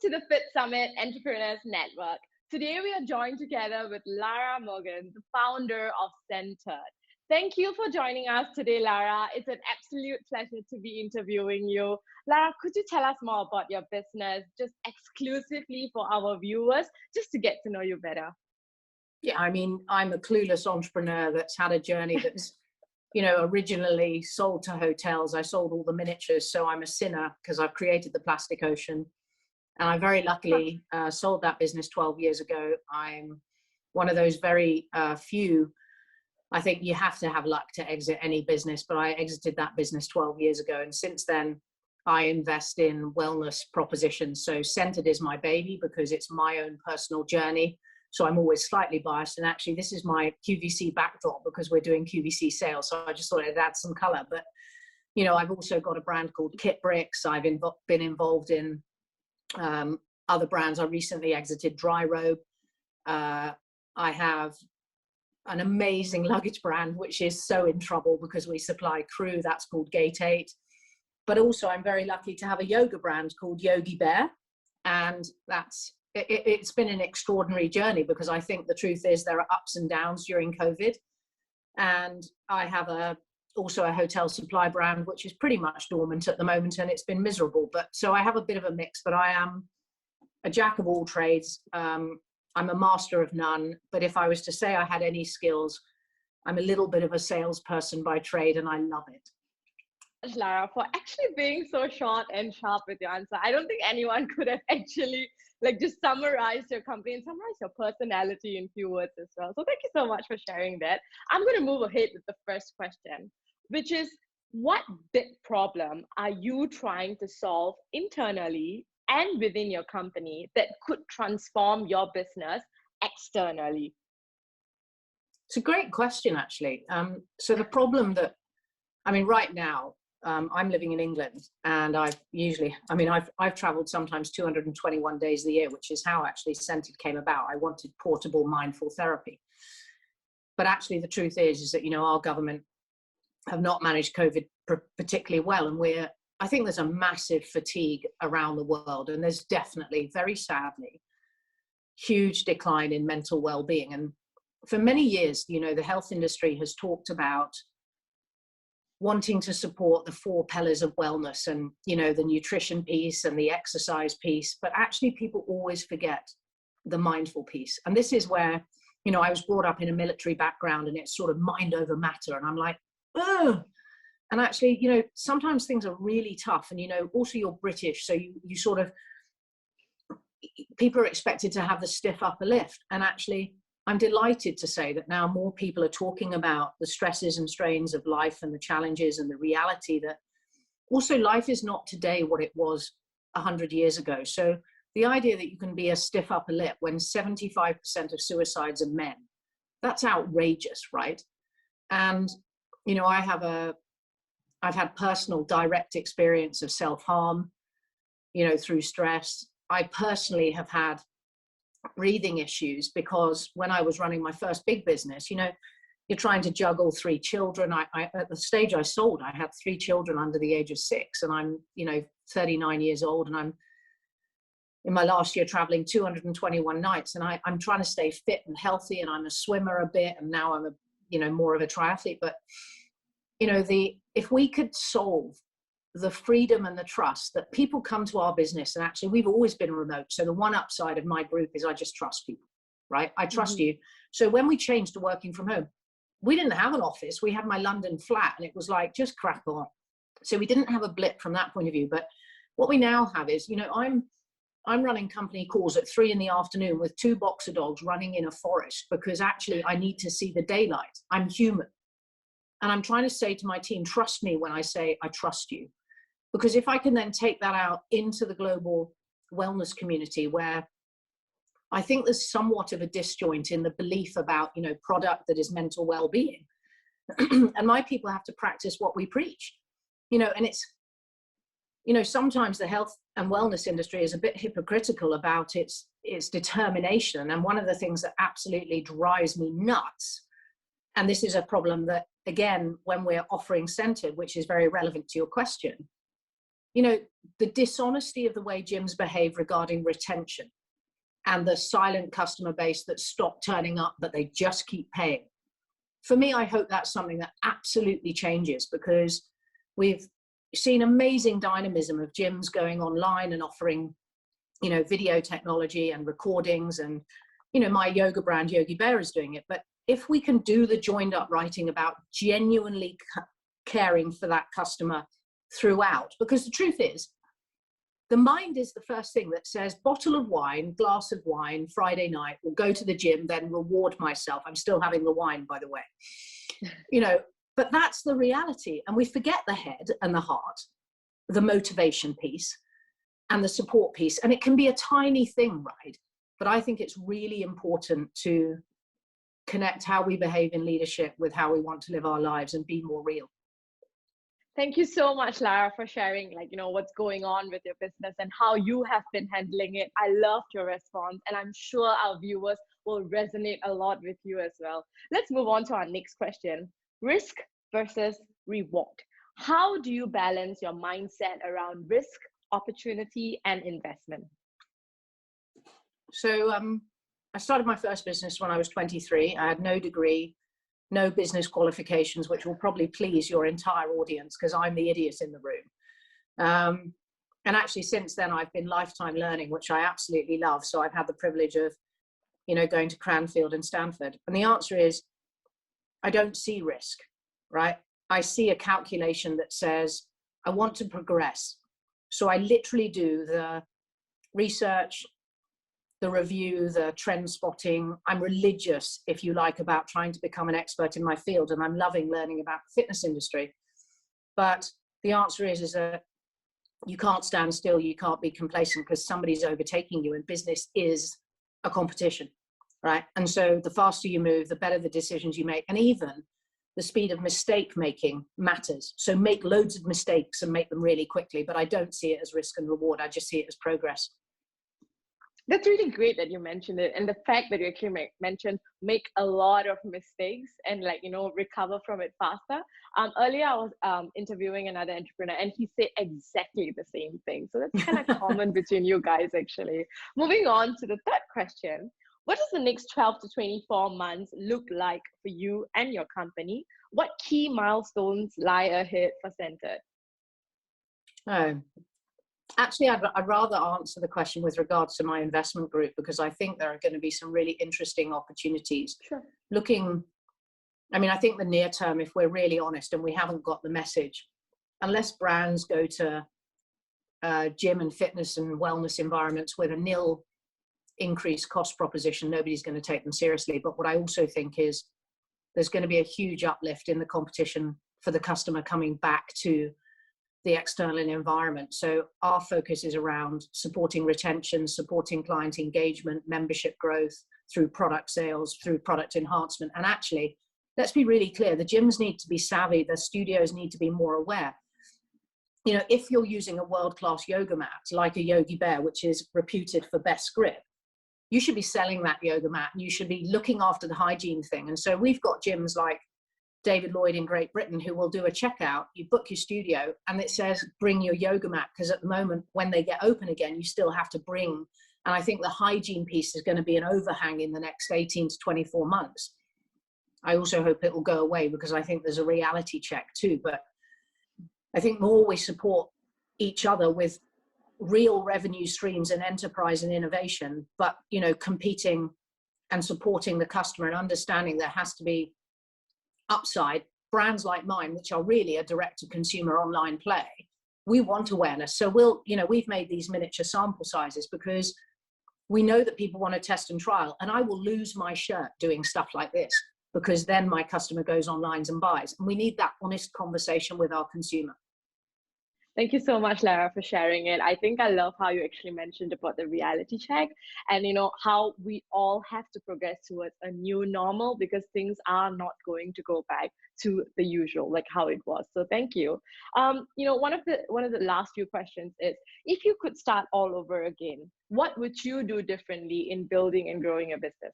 to the Fit Summit Entrepreneurs Network. Today we are joined together with Lara Morgan, the founder of SCENTERED. Thank you for joining us today, Lara. It's an absolute pleasure to be interviewing you. Lara, could you tell us more about your business, just exclusively for our viewers, just to get to know you better? Yeah, I mean, I'm a clueless entrepreneur that's had a journey that's, originally sold to hotels. I sold all the miniatures, so I'm a sinner because I've created the plastic ocean. And I very luckily sold that business 12 years ago. I'm one of those very few, I think you have to have luck to exit any business, but I exited that business 12 years ago. And since then, I invest in wellness propositions. So SCENTERED is my baby because it's my own personal journey. So I'm always slightly biased. And actually, this is my QVC backdrop because we're doing QVC sales. So I just thought it'd add some color. But, I've also got a brand called Kit Bricks. I've been involved in other brands. I recently exited Dry Robe. I have an amazing luggage brand, which is so in trouble because we supply crew. That's called Gate 8. But also I'm very lucky to have a yoga brand called Yogi Bear. And it's been an extraordinary journey because I think the truth is there are ups and downs during COVID. And I have also a hotel supply brand, which is pretty much dormant at the moment, and it's been miserable. But so I have a bit of a mix, but I am a jack of all trades. I'm a master of none. But if I was to say I had any skills, I'm a little bit of a salesperson by trade, and I love it. Lara, for actually being so short and sharp with your answer. I don't think anyone could have actually just summarize your company and summarize your personality in few words as well. So thank you so much for sharing that. I'm going to move ahead with the first question, which is, what big problem are you trying to solve internally and within your company that could transform your business externally? It's a great question, actually. So the problem right now, I'm living in England, and I've traveled sometimes 221 days a year, which is how actually SCENTERED came about. I wanted portable mindful therapy. But actually the truth is that, our government have not managed COVID particularly well. And I think there's a massive fatigue around the world. And there's definitely, very sadly, huge decline in mental well-being. And for many years, the health industry has talked about wanting to support the 4 pillars of wellness and, the nutrition piece and the exercise piece. But actually people always forget the mindful piece. And this is where, I was brought up in a military background, and it's sort of mind over matter. And I'm like, oh, and actually, sometimes things are really tough. And, also you're British. So you sort of, people are expected to have the stiff upper lift. And actually, I'm delighted to say that now more people are talking about the stresses and strains of life and the challenges and the reality that also life is not today what it was 100 years ago. So the idea that you can be a stiff upper lip when 75% of suicides are men, that's outrageous, right? And, I've had personal direct experience of self-harm, through stress. I personally have had breathing issues because when I was running my first big business, you're trying to juggle 3 children. I at the stage I sold, I had 3 children under the age of 6, and I'm, 39 years old, and I'm in my last year traveling 221 nights, and I'm trying to stay fit and healthy, and I'm a swimmer a bit, and now I'm more of a triathlete. But, if we could solve the freedom and the trust that people come to our business, and actually we've always been remote. So the one upside of my group is I just trust people, right? I trust you. So when we changed to working from home, we didn't have an office. We had my London flat, and it was like, just crack on. So we didn't have a blip from that point of view. But what we now have is, I'm running company calls at 3 p.m. with 2 boxer dogs running in a forest because actually I need to see the daylight. I'm human. And I'm trying to say to my team, trust me when I say I trust you. Because if I can then take that out into the global wellness community, where I think there's somewhat of a disjoint in the belief about, product that is mental well-being. And my people have to practice what we preach, and it's, sometimes the health and wellness industry is a bit hypocritical about its determination. And one of the things that absolutely drives me nuts, and this is a problem that, again, when we're offering SCENTERED, which is very relevant to your question, you know, the dishonesty of the way gyms behave regarding retention and the silent customer base that stop turning up, but they just keep paying. For me, I hope that's something that absolutely changes, because we've seen amazing dynamism of gyms going online and offering, you know, video technology and recordings, and, you know, my yoga brand Yogi Bear is doing it. But if we can do the joined up writing about genuinely caring for that customer throughout, because the truth is, the mind is the first thing that says bottle of wine, glass of wine, Friday night, we'll go to the gym, then reward myself. I'm still having the wine, by the way. You know, but that's the reality. And we forget the head and the heart, the motivation piece and the support piece. And it can be a tiny thing, right? But I think it's really important to connect how we behave in leadership with how we want to live our lives and be more real. Thank you so much, Lara, for sharing, like, you know, what's going on with your business and how you have been handling it. I loved your response, and I'm sure our viewers will resonate a lot with you as well. Let's move on to our next question. Risk versus reward. How do you balance your mindset around risk, opportunity, and investment? So I started my first business when I was 23. I had no degree, no business qualifications, which will probably please your entire audience because I'm the idiot in the room. And actually since then I've been lifetime learning, which I absolutely love. So I've had the privilege of, you know, going to Cranfield and Stanford. And the answer is, I don't see risk, right? I see a calculation that says, I want to progress. So I literally do the research, the review, the trend spotting. I'm religious, if you like, about trying to become an expert in my field, and I'm loving learning about the fitness industry. But the answer is that you can't stand still, you can't be complacent, because somebody's overtaking you, and business is a competition, right? And so the faster you move, the better the decisions you make, and even the speed of mistake making matters. So make loads of mistakes and make them really quickly, but I don't see it as risk and reward. I just see it as progress. That's really great that you mentioned it. And the fact that you actually mentioned make a lot of mistakes and, like, you know, recover from it faster. Earlier I was interviewing another entrepreneur, and he said exactly the same thing. So that's kind of common between you guys, actually. Moving on to the third question. What does the next 12 to 24 months look like for you and your company? What key milestones lie ahead for Centered? Actually, I'd rather answer the question with regards to my investment group, because I think there are going to be some really interesting opportunities. Sure. I mean, I think the near term, if we're really honest and we haven't got the message, unless brands go to gym and fitness and wellness environments with a nil increased cost proposition, nobody's going to take them seriously. But what I also think is there's going to be a huge uplift in the competition for the customer coming back to the external environment. So our focus is around supporting retention, supporting client engagement, membership growth through product sales, through product enhancement. And actually, let's be really clear, the gyms need to be savvy, the studios need to be more aware. You know, if you're using a world-class yoga mat, like a Yogi Bear, which is reputed for best grip, you should be selling that yoga mat, and you should be looking after the hygiene thing. And so we've got gyms like David Lloyd in Great Britain who will do a checkout, you book your studio, and it says bring your yoga mat, because at the moment when they get open again, you still have to bring. And I think the hygiene piece is going to be an overhang in the next 18 to 24 months. I also hope it will go away, because I think there's a reality check too. But I think more we support each other with real revenue streams and enterprise and innovation, but, you know, competing and supporting the customer and understanding there has to be upside. Brands like mine, which are really a direct to consumer online play, we want awareness. So we've made these miniature sample sizes because we know that people want to test and trial, and I will lose my shirt doing stuff like this, because then my customer goes online and buys, and we need that honest conversation with our consumer. Thank you so much, Lara, for sharing it. I think I love how you actually mentioned about the reality check, and, you know, how we all have to progress towards a new normal, because things are not going to go back to the usual, like how it was. So thank you. You know, one of the last few questions is, if you could start all over again, what would you do differently in building and growing a business?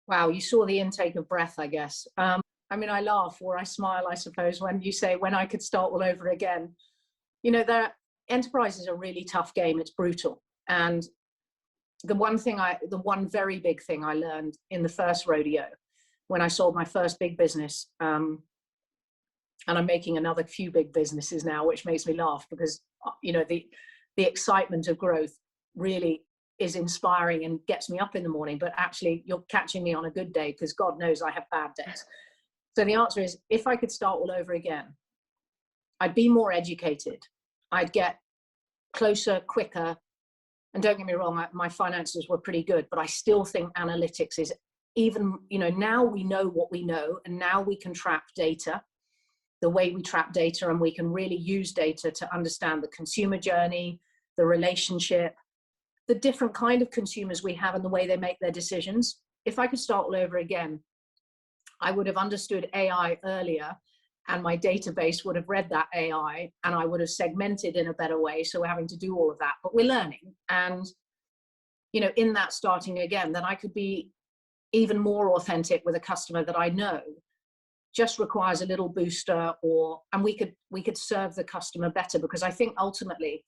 Wow, you saw the intake of breath, I guess. I mean, I laugh or I smile, I suppose, when you say when I could start all over again. Enterprise is a really tough game. It's brutal. And the one very big thing I learned in the first rodeo when I sold my first big business, and I'm making another few big businesses now, which makes me laugh because, the excitement of growth really is inspiring and gets me up in the morning. But actually, you're catching me on a good day because God knows I have bad days. So the answer is, if I could start all over again, I'd be more educated. I'd get closer, quicker. And don't get me wrong, my finances were pretty good, but I still think analytics is even, now we know what we know, and now we can trap data the way we trap data, and we can really use data to understand the consumer journey, the relationship, the different kind of consumers we have and the way they make their decisions. If I could start all over again, I would have understood AI earlier, and my database would have read that AI, and I would have segmented in a better way. So we're having to do all of that, but we're learning. And, in that starting again, then I could be even more authentic with a customer that I know just requires a little booster, and we could serve the customer better. Because I think ultimately,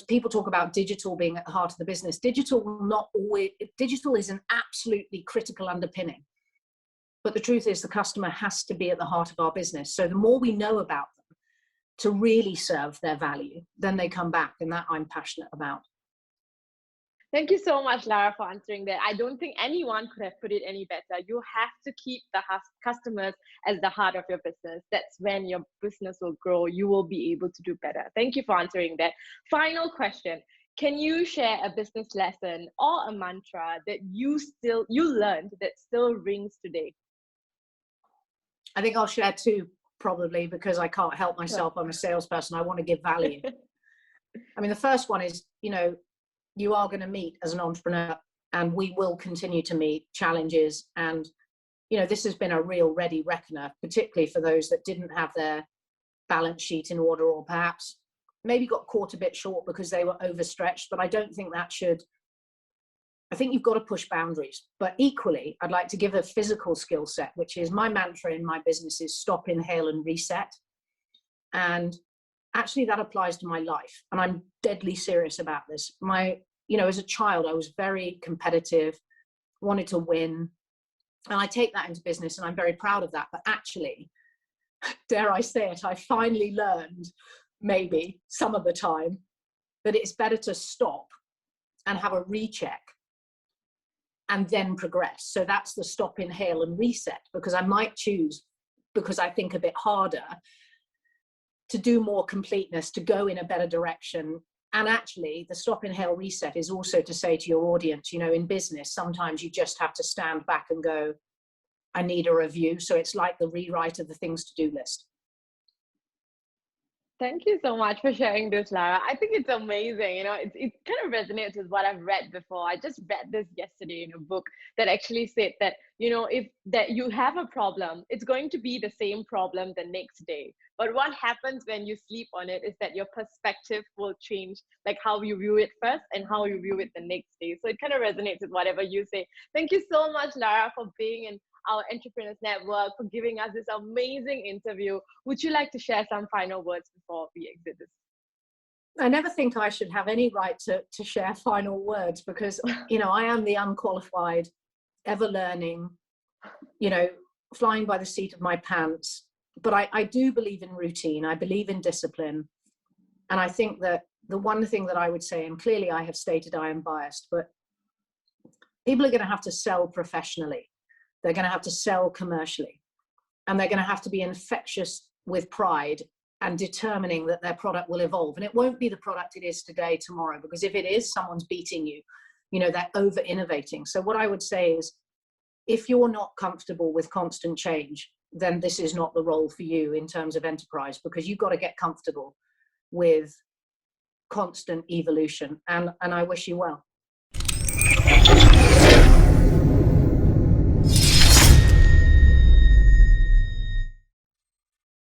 people talk about digital being at the heart of the business. Digital is an absolutely critical underpinning. But the truth is, the customer has to be at the heart of our business. So the more we know about them to really serve their value, then they come back, and that I'm passionate about. Thank you so much, Lara, for answering that. I don't think anyone could have put it any better. You have to keep the customers as the heart of your business. That's when your business will grow. You will be able to do better. Thank you for answering that. Final question. Can you share a business lesson or a mantra that you learned that still rings today? I think I'll share two, probably, because I can't help myself. I'm a salesperson. I want to give value. I mean, the first one is, you are going to meet as an entrepreneur, and we will continue to meet challenges. And, this has been a real ready reckoner, particularly for those that didn't have their balance sheet in order, or perhaps maybe got caught a bit short because they were overstretched. But I don't think that should. I think you've got to push boundaries. But equally, I'd like to give a physical skill set, which is my mantra in my business is stop, inhale, and reset. And actually that applies to my life. And I'm deadly serious about this. As a child, I was very competitive, wanted to win. And I take that into business, and I'm very proud of that. But actually, dare I say it, I finally learned, maybe some of the time, that it's better to stop and have a recheck and then progress. So that's the stop, inhale, and reset, because I might choose, because I think a bit harder, to do more completeness, to go in a better direction. And actually, the stop, inhale, reset is also to say to your audience, in business, sometimes you just have to stand back and go, I need a review. So it's like the rewrite of the things to do list. Thank you so much for sharing this, Lara. I think it's amazing. It kind of resonates with what I've read before. I just read this yesterday in a book that actually said that, if that you have a problem, it's going to be the same problem the next day. But what happens when you sleep on it is that your perspective will change, like how you view it first and how you view it the next day. So it kind of resonates with whatever you say. Thank you so much, Lara, for being in our Entrepreneurs Network, for giving us this amazing interview. Would you like to share some final words before we exit this? I never think I should have any right to share final words, because, I am the unqualified, ever learning, flying by the seat of my pants. But I do believe in routine. I believe in discipline. And I think that the one thing that I would say, and clearly I have stated I am biased, but people are going to have to sell professionally. They're going to have to sell commercially, and they're going to have to be infectious with pride and determining that their product will evolve. And it won't be the product it is today, tomorrow, because if it is, someone's beating you, they're over innovating. So what I would say is, if you're not comfortable with constant change, then this is not the role for you in terms of enterprise, because you've got to get comfortable with constant evolution. And I wish you well.